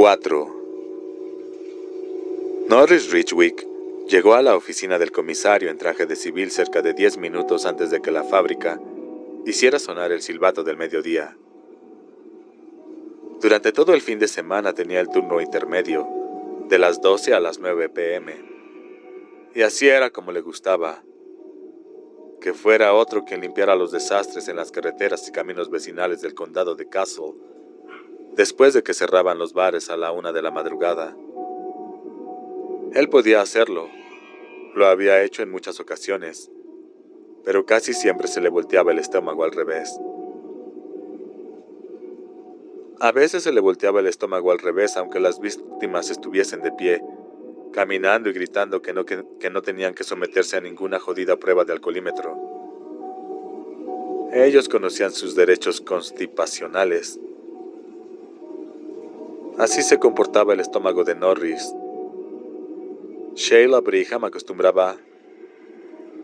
4. Norris Ridgwick llegó a la oficina del comisario en traje de civil cerca de 10 minutos antes de que la fábrica hiciera sonar el silbato del mediodía. Durante todo el fin de semana tenía el turno intermedio, de las 12 a las 9 p.m. Y así era como le gustaba, que fuera otro quien limpiara los desastres en las carreteras y caminos vecinales del condado de Castle, después de que cerraban los bares a la 1 de la madrugada. Él podía hacerlo, lo había hecho en muchas ocasiones, pero casi siempre se le volteaba el estómago al revés. A veces se le volteaba el estómago al revés aunque las víctimas estuviesen de pie, caminando y gritando que no tenían que someterse a ninguna jodida prueba de alcoholímetro. Ellos conocían sus derechos constipacionales. Así se comportaba el estómago de Norris. Sheila Brigham acostumbraba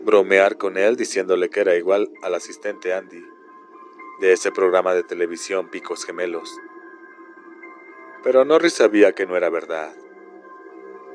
bromear con él diciéndole que era igual al asistente Andy de ese programa de televisión Picos Gemelos. Pero Norris sabía que no era verdad.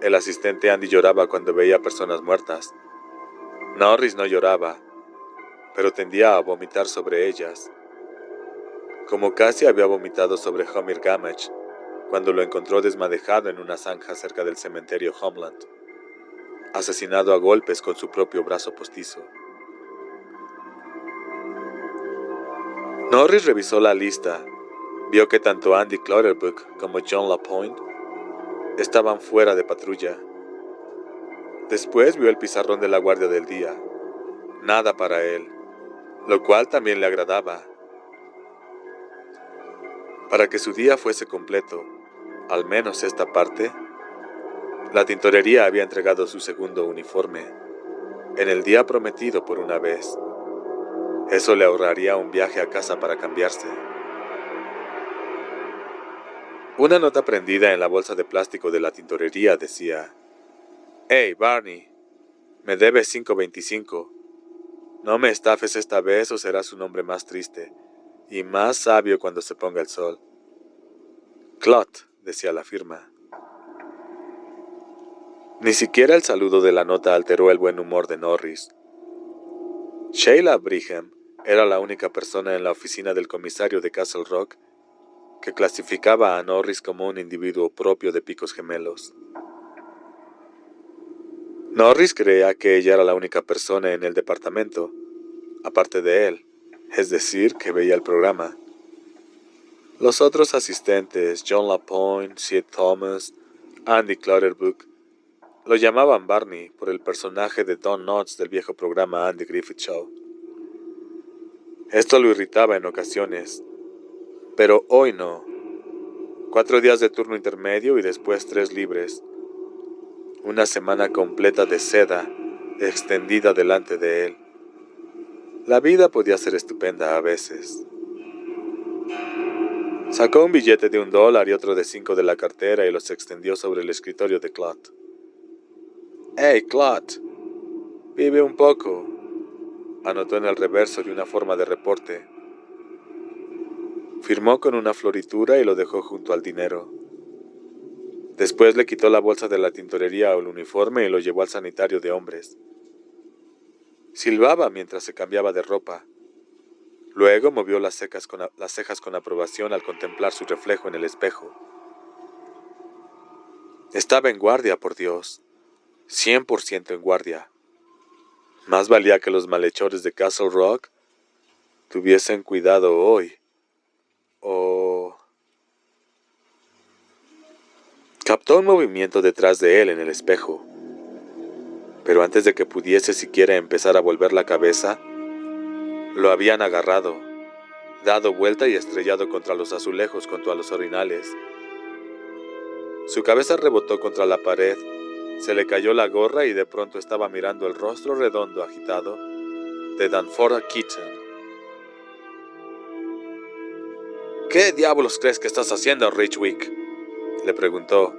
El asistente Andy lloraba cuando veía personas muertas. Norris no lloraba, pero tendía a vomitar sobre ellas, como casi había vomitado sobre Homer Gamage cuando lo encontró desmadejado en una zanja cerca del cementerio Homeland, asesinado a golpes con su propio brazo postizo. Norris revisó la lista, vio que tanto Andy Clutterbuck como John LaPointe estaban fuera de patrulla. Después vio el pizarrón de la guardia del día. Nada para él, lo cual también le agradaba. Para que su día fuese completo, al menos esta parte, la tintorería había entregado su segundo uniforme, en el día prometido por una vez. Eso le ahorraría un viaje a casa para cambiarse. Una nota prendida en la bolsa de plástico de la tintorería decía: «Hey, Barney, me debes $5.25. No me estafes esta vez o serás un hombre más triste y más sabio cuando se ponga el sol». Clot, decía la firma. Ni siquiera el saludo de la nota alteró el buen humor de Norris. Sheila Brigham era la única persona en la oficina del comisario de Castle Rock que clasificaba a Norris como un individuo propio de Picos Gemelos. Norris creía que ella era la única persona en el departamento, aparte de él, es decir, que veía el programa. Los otros asistentes, John LaPointe, Sid Thomas, Andy Clutterbuck, lo llamaban Barney por el personaje de Don Knotts del viejo programa Andy Griffith Show. Esto lo irritaba en ocasiones, pero hoy no. 4 días de turno intermedio y después 3 libres. Una semana completa de seda extendida delante de él. La vida podía ser estupenda a veces. Sacó un billete de $1 y otro de 5 de la cartera y los extendió sobre el escritorio de Clot. «Hey, Clot, vive un poco», anotó en el reverso de una forma de reporte. Firmó con una floritura y lo dejó junto al dinero. Después le quitó la bolsa de la tintorería al uniforme y lo llevó al sanitario de hombres. Silbaba mientras se cambiaba de ropa. Luego movió las cejas con aprobación al contemplar su reflejo en el espejo. Estaba en guardia, por Dios. 100% en guardia. Más valía que los malhechores de Castle Rock tuviesen cuidado hoy. Captó un movimiento detrás de él en el espejo, pero antes de que pudiese siquiera empezar a volver la cabeza, lo habían agarrado, dado vuelta y estrellado contra los azulejos junto a los orinales. Su cabeza rebotó contra la pared, se le cayó la gorra y de pronto estaba mirando el rostro redondo agitado de Danforth Keaton. «¿Qué diablos crees que estás haciendo, Ridgwick?», le preguntó.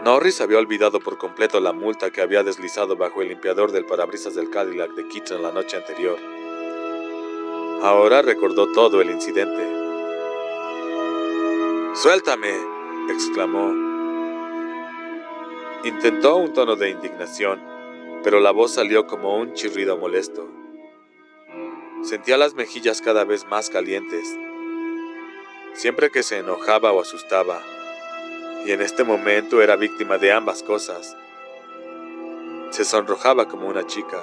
Norris había olvidado por completo la multa que había deslizado bajo el limpiador del parabrisas del Cadillac de Keaton la noche anterior. Ahora recordó todo el incidente. «¡Suéltame!», exclamó. Intentó un tono de indignación, pero la voz salió como un chirrido molesto. Sentía las mejillas cada vez más calientes, siempre que se enojaba o asustaba, y en este momento era víctima de ambas cosas. Se sonrojaba como una chica.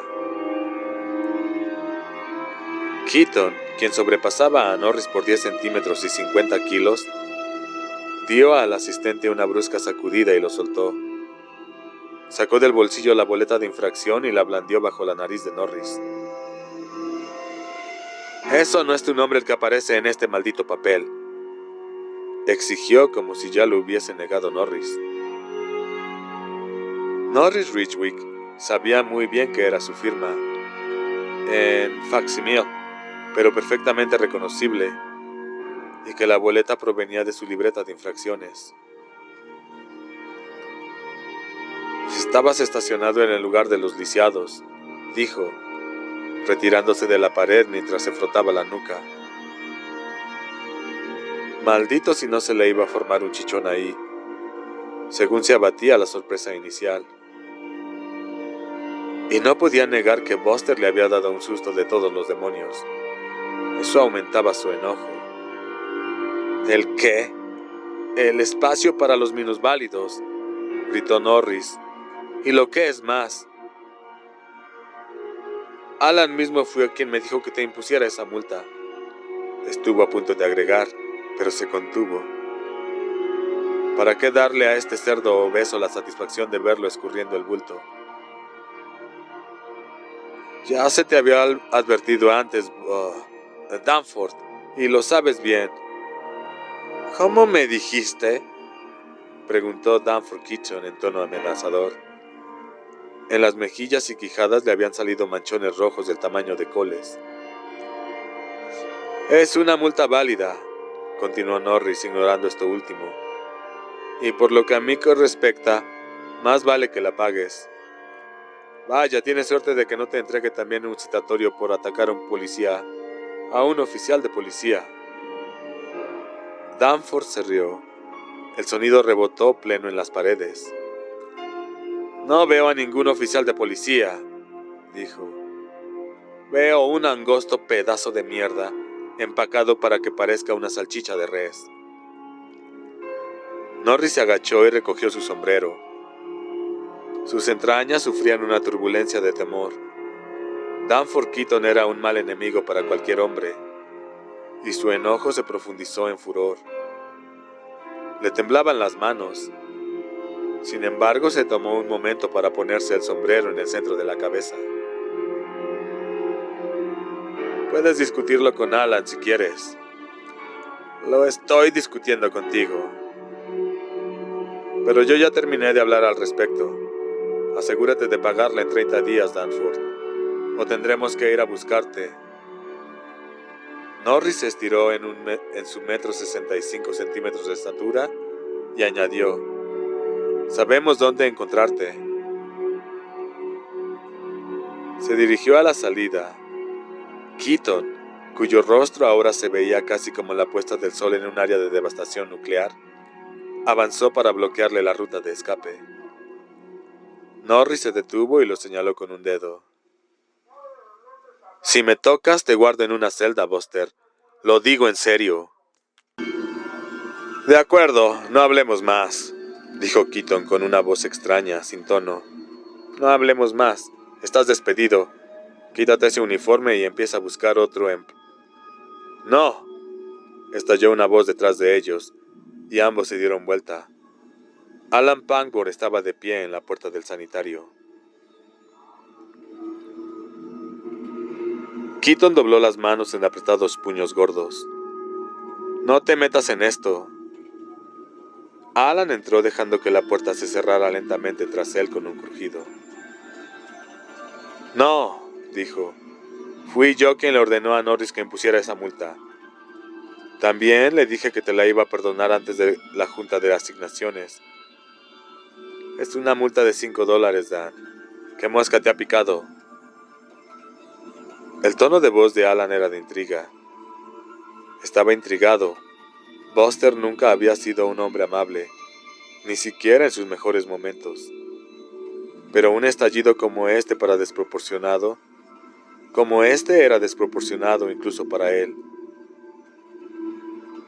Keaton, quien sobrepasaba a Norris por 10 centímetros y 50 kilos, dio al asistente una brusca sacudida y lo soltó. Sacó del bolsillo la boleta de infracción y la blandió bajo la nariz de Norris. «Eso no es tu nombre el que aparece en este maldito papel», exigió como si ya lo hubiese negado Norris. Norris Ridgwick sabía muy bien que era su firma, en facsímil, pero perfectamente reconocible, y que la boleta provenía de su libreta de infracciones. «Estabas estacionado en el lugar de los lisiados», dijo, retirándose de la pared mientras se frotaba la nuca. Maldito si no se le iba a formar un chichón ahí, según se abatía la sorpresa inicial. Y no podía negar que Buster le había dado un susto de todos los demonios. Eso aumentaba su enojo. ¿El qué? «El espacio para los minusválidos», gritó Norris. «Y lo que es más, Alan mismo fue quien me dijo que te impusiera esa multa», estuvo a punto de agregar, pero se contuvo. ¿Para qué darle a este cerdo obeso la satisfacción de verlo escurriendo el bulto? «Ya se te había advertido antes, Danforth, y lo sabes bien». «¿Cómo me dijiste?», preguntó Danforth Keaton en tono amenazador. En las mejillas y quijadas le habían salido manchones rojos del tamaño de coles. «Es una multa válida», continuó Norris, ignorando esto último. «Y por lo que a mí respecta, más vale que la pagues. Vaya, tienes suerte de que no te entregue también un citatorio por atacar a un policía, a un oficial de policía». Danforth se rió. El sonido rebotó pleno en las paredes. «No veo a ningún oficial de policía», dijo. «Veo un angosto pedazo de mierda empacado para que parezca una salchicha de res». Norris se agachó y recogió su sombrero. Sus entrañas sufrían una turbulencia de temor. Danforth Keaton era un mal enemigo para cualquier hombre, y su enojo se profundizó en furor. Le temblaban las manos. Sin embargo, se tomó un momento para ponerse el sombrero en el centro de la cabeza. «Puedes discutirlo con Alan si quieres». «Lo estoy discutiendo contigo. Pero yo ya terminé de hablar al respecto. Asegúrate de pagarla en 30 días, Danforth, o tendremos que ir a buscarte». Norris se estiró en su 1,65 centímetros de estatura y añadió: «Sabemos dónde encontrarte». Se dirigió a la salida. Keaton, cuyo rostro ahora se veía casi como la puesta del sol en un área de devastación nuclear, avanzó para bloquearle la ruta de escape. Norris se detuvo y lo señaló con un dedo. «Si me tocas, te guardo en una celda, Buster. Lo digo en serio». «De acuerdo, no hablemos más», dijo Keaton con una voz extraña, sin tono. «No hablemos más. Estás despedido. Quítate ese uniforme y empieza a buscar otro «No», estalló una voz detrás de ellos, y ambos se dieron vuelta. Alan Pangborn estaba de pie en la puerta del sanitario. Keaton dobló las manos en apretados puños gordos. «No te metas en esto». Alan entró dejando que la puerta se cerrara lentamente tras él con un crujido. «No», dijo. «Fui yo quien le ordenó a Norris que impusiera esa multa. También le dije que te la iba a perdonar antes de la junta de asignaciones. Es una multa de $5, Dan. ¿Qué mosca te ha picado?» El tono de voz de Alan era de intriga. Estaba intrigado. Buster nunca había sido un hombre amable, ni siquiera en sus mejores momentos. Pero un estallido como este era desproporcionado incluso para él.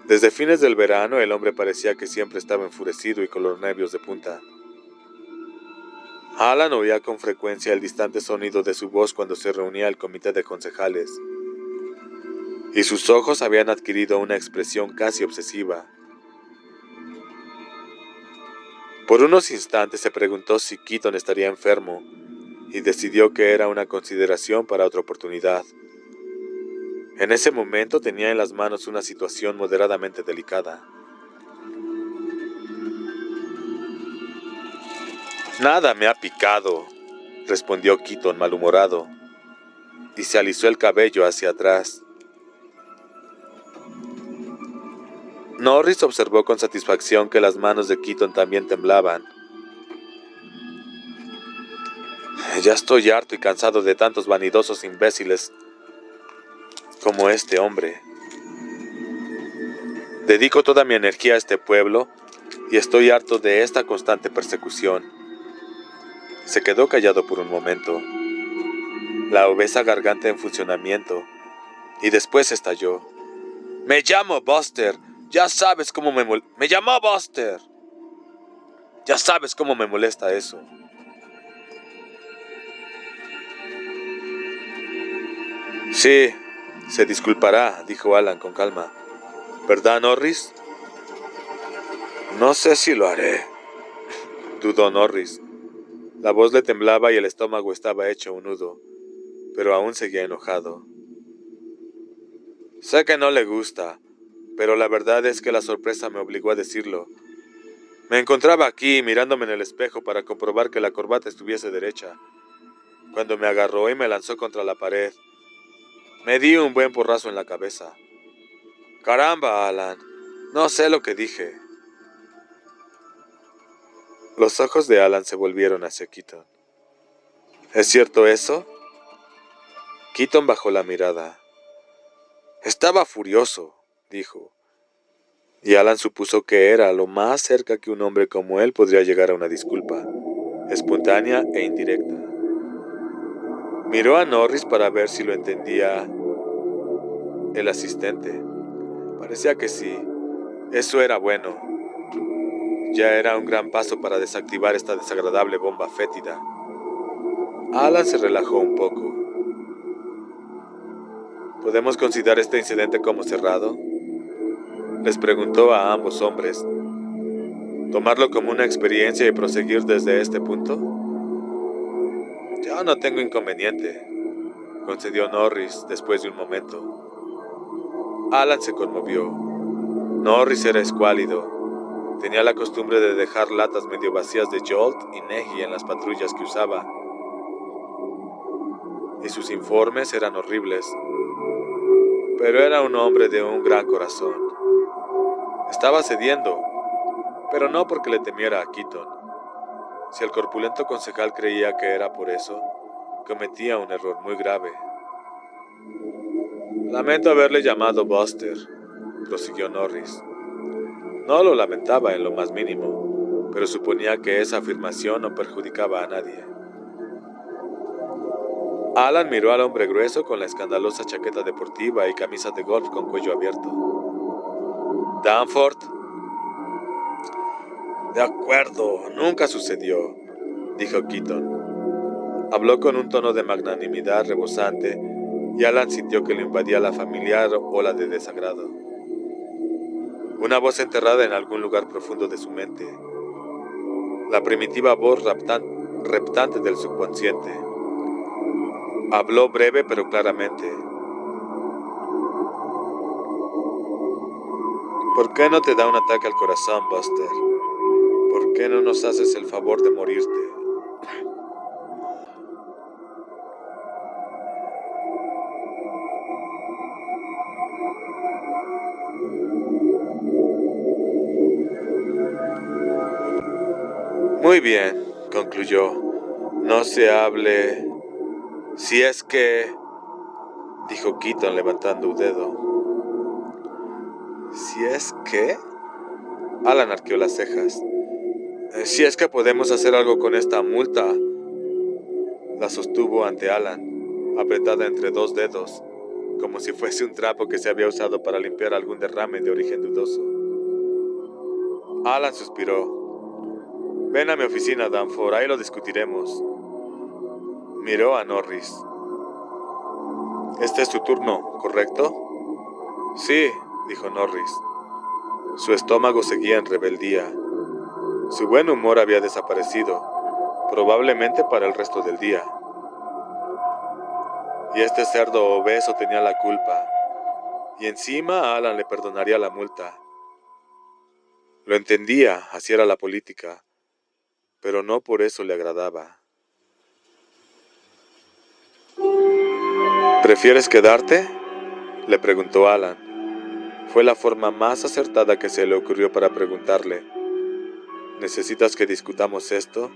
Desde fines del verano el hombre parecía que siempre estaba enfurecido y con los nervios de punta. Alan oía con frecuencia el distante sonido de su voz cuando se reunía el comité de concejales, y sus ojos habían adquirido una expresión casi obsesiva. Por unos instantes se preguntó si Keaton estaría enfermo, y decidió que era una consideración para otra oportunidad. En ese momento tenía en las manos una situación moderadamente delicada. «Nada me ha picado», respondió Keaton malhumorado, y se alisó el cabello hacia atrás. Norris observó con satisfacción que las manos de Keaton también temblaban. «Ya estoy harto y cansado de tantos vanidosos imbéciles como este hombre. Dedico toda mi energía a este pueblo y estoy harto de esta constante persecución». Se quedó callado por un momento, la obesa garganta en funcionamiento, y después estalló. «Me llamo Buster. Ya sabes cómo me llamó Buster. Ya sabes cómo me molesta eso». «Sí, se disculpará», dijo Alan con calma. «¿Verdad, Norris?» «No sé si lo haré», dudó Norris. La voz le temblaba y el estómago estaba hecho un nudo, pero aún seguía enojado. «Sé que no le gusta, pero la verdad es que la sorpresa me obligó a decirlo. Me encontraba aquí, mirándome en el espejo para comprobar que la corbata estuviese derecha, cuando me agarró y me lanzó contra la pared. Me di un buen porrazo en la cabeza. Caramba, Alan, no sé lo que dije». Los ojos de Alan se volvieron hacia Keaton. «¿Es cierto eso?» Keaton bajó la mirada. «Estaba furioso», dijo, y Alan supuso que era lo más cerca que un hombre como él podría llegar a una disculpa, espontánea e indirecta. Miró a Norris para ver si lo entendía el asistente. Parecía que sí. Eso era bueno. Ya era un gran paso para desactivar esta desagradable bomba fétida. Alan se relajó un poco. ¿Podemos considerar este incidente como cerrado?, les preguntó a ambos hombres. ¿Tomarlo como una experiencia y proseguir desde este punto? «Yo no tengo inconveniente», concedió Norris después de un momento. Alan se conmovió. Norris era escuálido. Tenía la costumbre de dejar latas medio vacías de Jolt y Neji en las patrullas que usaba, y sus informes eran horribles. Pero era un hombre de un gran corazón. Estaba cediendo, pero no porque le temiera a Keaton. Si el corpulento concejal creía que era por eso, cometía un error muy grave. «Lamento haberle llamado Buster», prosiguió Norris. No lo lamentaba en lo más mínimo, pero suponía que esa afirmación no perjudicaba a nadie. Alan miró al hombre grueso con la escandalosa chaqueta deportiva y camisa de golf con cuello abierto. «¿Danforth?» «De acuerdo, nunca sucedió», dijo Keaton. Habló con un tono de magnanimidad rebosante, y Alan sintió que lo invadía la familiar ola de desagrado. Una voz enterrada en algún lugar profundo de su mente. La primitiva voz reptante del subconsciente. Habló breve pero claramente. «¿Por qué no te da un ataque al corazón, Buster? ¿Por qué no nos haces el favor de morirte?» «Muy bien», concluyó. «No se hable. Si es que», dijo Keaton levantando un dedo. «¿Si es que?» Alan arqueó las cejas. Si es que podemos hacer algo con esta multa, la sostuvo ante Alan, apretada entre dos dedos, como si fuese un trapo que se había usado para limpiar algún derrame de origen dudoso. Alan suspiró. Ven a mi oficina, Danforth, ahí lo discutiremos. Miró a Norris. Este es tu turno, ¿correcto? Sí, dijo Norris. Su estómago seguía en rebeldía. Su buen humor había desaparecido, probablemente para el resto del día. Y este cerdo obeso tenía la culpa. Y encima a Alan le perdonaría la multa. Lo entendía, así era la política, pero no por eso le agradaba. ¿Prefieres quedarte?, le preguntó Alan. Fue la forma más acertada que se le ocurrió para preguntarle. ¿Necesitas que discutamos esto?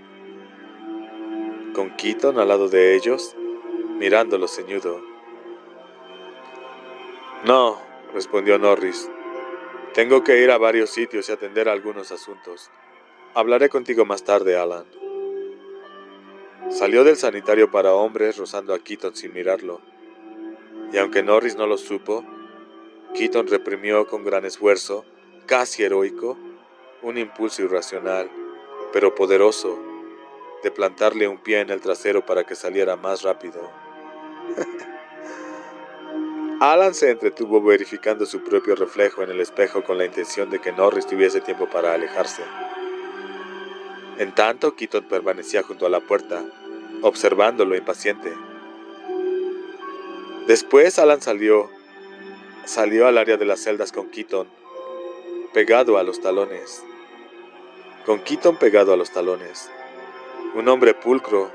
Con Keaton al lado de ellos, mirándolo ceñudo. No, respondió Norris. Tengo que ir a varios sitios y atender algunos asuntos. Hablaré contigo más tarde, Alan. Salió del sanitario para hombres rozando a Keaton sin mirarlo. Y aunque Norris no lo supo, Keaton reprimió con gran esfuerzo, casi heroico, un impulso irracional, pero poderoso, de plantarle un pie en el trasero para que saliera más rápido. Alan se entretuvo verificando su propio reflejo en el espejo con la intención de que Norris tuviese tiempo para alejarse. En tanto, Keaton permanecía junto a la puerta, observándolo impaciente. Después Alan salió al área de las celdas con Keaton, pegado a los talones. Un hombre pulcro,